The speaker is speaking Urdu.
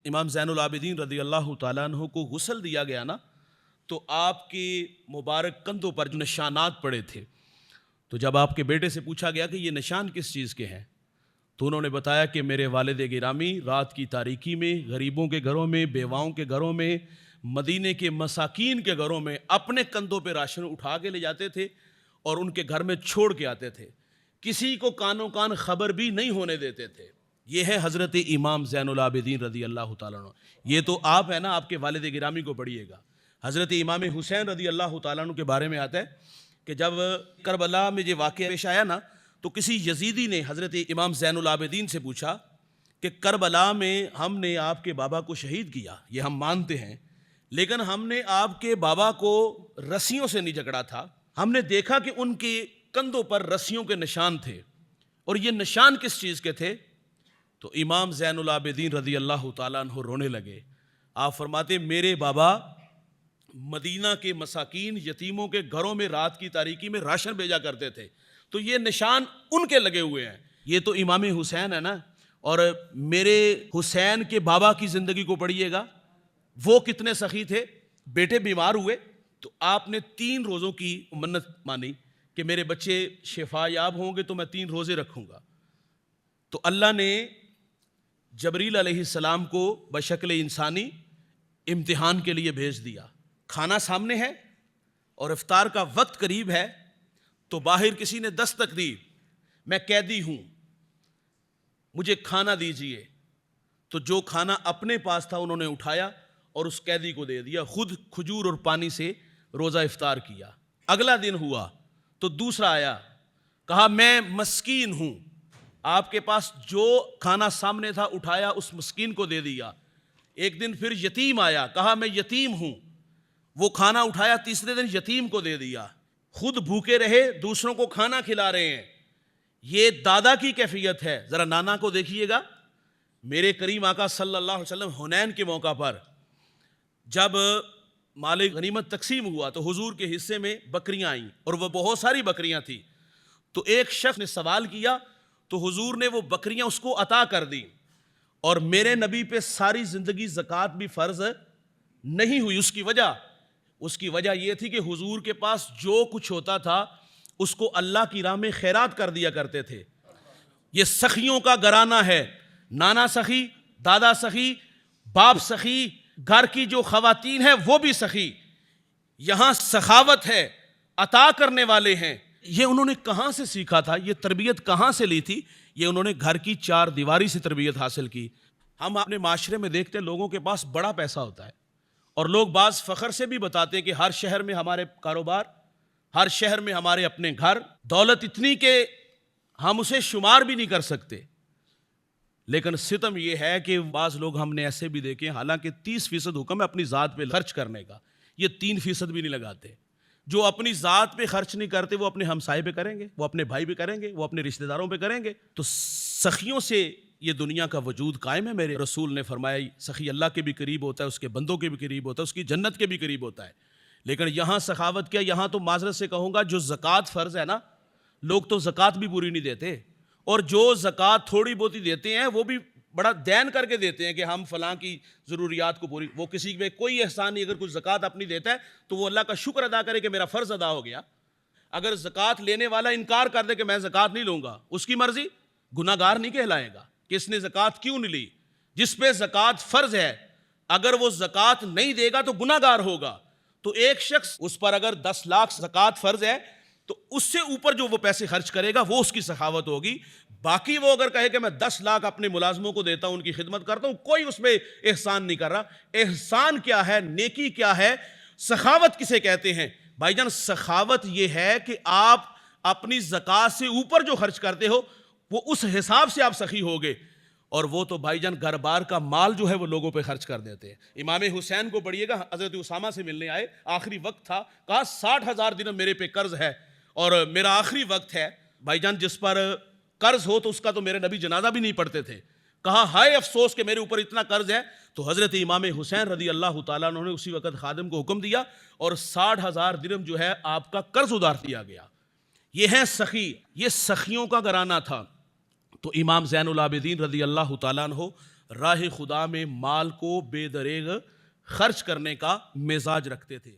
امام زین العابدین رضی اللہ تعالیٰ عنہ کو غسل دیا گیا نا، تو آپ کے مبارک کندھوں پر جو نشانات پڑے تھے، تو جب آپ کے بیٹے سے پوچھا گیا کہ یہ نشان کس چیز کے ہیں، تو انہوں نے بتایا کہ میرے والد گرامی رات کی تاریکی میں غریبوں کے گھروں میں، بیواؤں کے گھروں میں، مدینے کے مساکین کے گھروں میں اپنے کندھوں پہ راشن اٹھا کے لے جاتے تھے اور ان کے گھر میں چھوڑ کے آتے تھے، کسی کو کانوں کان خبر بھی نہیں ہونے دیتے تھے۔ یہ ہے حضرت امام زین العابدین رضی اللہ تعالیٰ عنہ۔ یہ تو آپ ہے نا، آپ کے والد گرامی کو پڑھیے گا۔ حضرت امام حسین رضی اللہ تعالیٰ عنہ کے بارے میں آتا ہے کہ جب کربلا میں یہ واقعہ پیش آیا نا، تو کسی یزیدی نے حضرت امام زین العابدین سے پوچھا کہ کربلا میں ہم نے آپ کے بابا کو شہید کیا، یہ ہم مانتے ہیں، لیکن ہم نے آپ کے بابا کو رسیوں سے نہیں جکڑا تھا، ہم نے دیکھا کہ ان کے کندھوں پر رسیوں کے نشان تھے، اور یہ نشان کس چیز کے تھے؟ تو امام زین العابدین رضی اللہ تعالیٰ عنہ رونے لگے۔ آپ فرماتے میرے بابا مدینہ کے مساکین یتیموں کے گھروں میں رات کی تاریکی میں راشن بھیجا کرتے تھے، تو یہ نشان ان کے لگے ہوئے ہیں۔ یہ تو امام حسین ہے نا، اور میرے حسین کے بابا کی زندگی کو پڑھیے گا، وہ کتنے سخی تھے۔ بیٹے بیمار ہوئے تو آپ نے 3 روزوں کی منت مانی کہ میرے بچے شفا یاب ہوں گے تو میں 3 روزے رکھوں گا۔ تو اللہ نے جبریل علیہ السلام کو بشکل انسانی امتحان کے لیے بھیج دیا۔ کھانا سامنے ہے اور افطار کا وقت قریب ہے، تو باہر کسی نے دستک دی، میں قیدی ہوں، مجھے کھانا دیجئے۔ تو جو کھانا اپنے پاس تھا انہوں نے اٹھایا اور اس قیدی کو دے دیا، خود کھجور اور پانی سے روزہ افطار کیا۔ اگلا دن ہوا تو دوسرا آیا، کہا میں مسکین ہوں، آپ کے پاس جو کھانا سامنے تھا اٹھایا اس مسکین کو دے دیا۔ ایک دن پھر یتیم آیا، کہا میں یتیم ہوں، وہ کھانا اٹھایا، تیسرے دن یتیم کو دے دیا۔ خود بھوکے رہے، دوسروں کو کھانا کھلا رہے ہیں۔ یہ دادا کی کیفیت ہے۔ ذرا نانا کو دیکھیے گا۔ میرے کریم آقا صلی اللہ علیہ وسلم حنین کے موقع پر جب مال غنیمت تقسیم ہوا تو حضور کے حصے میں بکریاں آئیں، اور وہ بہت ساری بکریاں تھیں، تو ایک شخص نے سوال کیا تو حضور نے وہ بکریاں اس کو عطا کر دی، اور میرے نبی پہ ساری زندگی زکوٰۃ بھی فرض نہیں ہوئی۔ اس کی وجہ یہ تھی کہ حضور کے پاس جو کچھ ہوتا تھا اس کو اللہ کی راہ میں خیرات کر دیا کرتے تھے۔ یہ سخیوں کا گھرانہ ہے، نانا سخی، دادا سخی، باپ سخی، گھر کی جو خواتین ہیں وہ بھی سخی۔ یہاں سخاوت ہے، عطا کرنے والے ہیں۔ یہ انہوں نے کہاں سے سیکھا تھا؟ یہ تربیت کہاں سے لی تھی؟ یہ انہوں نے گھر کی 4 دیواری سے تربیت حاصل کی۔ ہم اپنے معاشرے میں دیکھتے ہیں لوگوں کے پاس بڑا پیسہ ہوتا ہے، اور لوگ بعض فخر سے بھی بتاتے ہیں کہ ہر شہر میں ہمارے کاروبار، ہر شہر میں ہمارے اپنے گھر، دولت اتنی کہ ہم اسے شمار بھی نہیں کر سکتے۔ لیکن ستم یہ ہے کہ بعض لوگ ہم نے ایسے بھی دیکھے، حالانکہ 30% حکم ہے اپنی ذات پہ خرچ کرنے کا، یہ 3% بھی نہیں لگاتے۔ جو اپنی ذات پہ خرچ نہیں کرتے وہ اپنے ہمسائے پہ کریں گے، وہ اپنے بھائی پہ کریں گے، وہ اپنے رشتہ داروں پہ کریں گے۔ تو سخیوں سے یہ دنیا کا وجود قائم ہے۔ میرے رسول نے فرمایا سخی اللہ کے بھی قریب ہوتا ہے، اس کے بندوں کے بھی قریب ہوتا ہے، اس کی جنت کے بھی قریب ہوتا ہے۔ لیکن یہاں سخاوت کیا؟ یہاں تو معذرت سے کہوں گا، جو زکوٰۃ فرض ہے نا، لوگ تو زکوٰۃ بھی پوری نہیں دیتے، اور جو زکوٰۃ تھوڑی بہت ہی دیتے ہیں وہ بھی بڑا دین کر کے دیتے ہیں کہ ہم فلاں کی ضروریات کو پوری، وہ کسی میں کوئی احسان نہیں۔ اگر کوئی زکوٰۃ اپنی دیتا ہے تو وہ اللہ کا شکر ادا کرے کہ میرا فرض ادا ہو گیا۔ اگر زکوٰۃ لینے والا انکار کر دے کہ میں زکوٰۃ نہیں لوں گا، اس کی مرضی، گناہ گار نہیں کہلائے گا کہ اس نے زکوٰۃ کیوں نہیں لی۔ جس پہ زکوٰۃ فرض ہے اگر وہ زکوٰۃ نہیں دے گا تو گناہ گار ہوگا۔ تو ایک شخص اس پر اگر 10 لاکھ زکوٰۃ فرض ہے تو اس سے اوپر جو وہ پیسے خرچ کرے گا وہ اس کی سخاوت ہوگی۔ باقی وہ اگر کہے کہ میں 10 لاکھ اپنے ملازموں کو دیتا ہوں، ان کی خدمت کرتا ہوں، کوئی اس میں احسان نہیں کر رہا۔ احسان کیا ہے؟ نیکی کیا ہے؟ سخاوت کسے کہتے ہیں؟ بھائی جان، سخاوت یہ ہے کہ آپ اپنی زکوٰۃ سے اوپر جو خرچ کرتے ہو وہ اس حساب سے آپ سخی ہوگے، اور وہ تو بھائی جان گھر بار کا مال جو ہے وہ لوگوں پہ خرچ کر دیتے ہیں۔ امام حسین کو پڑھیے گا، حضرت اسامہ سے ملنے آئے، آخری وقت تھا، کہا 60,000 درہم میرے پہ قرض ہے اور میرا آخری وقت ہے۔ بھائی جان جس پر قرض ہو تو اس کا تو میرے نبی جنازہ بھی نہیں پڑھتے تھے۔ کہا ہائے افسوس کہ میرے اوپر اتنا قرض ہے۔ تو حضرت امام حسین رضی اللہ تعالیٰ عنہ نے اسی وقت خادم کو حکم دیا اور 60,000 درہم جو ہے آپ کا قرض ادار دیا گیا۔ یہ ہے سخی، یہ سخیوں کا گھرانہ تھا۔ تو امام زین العابدین رضی اللہ تعالیٰ عنہ راہ خدا میں مال کو بے دریغ خرچ کرنے کا مزاج رکھتے تھے.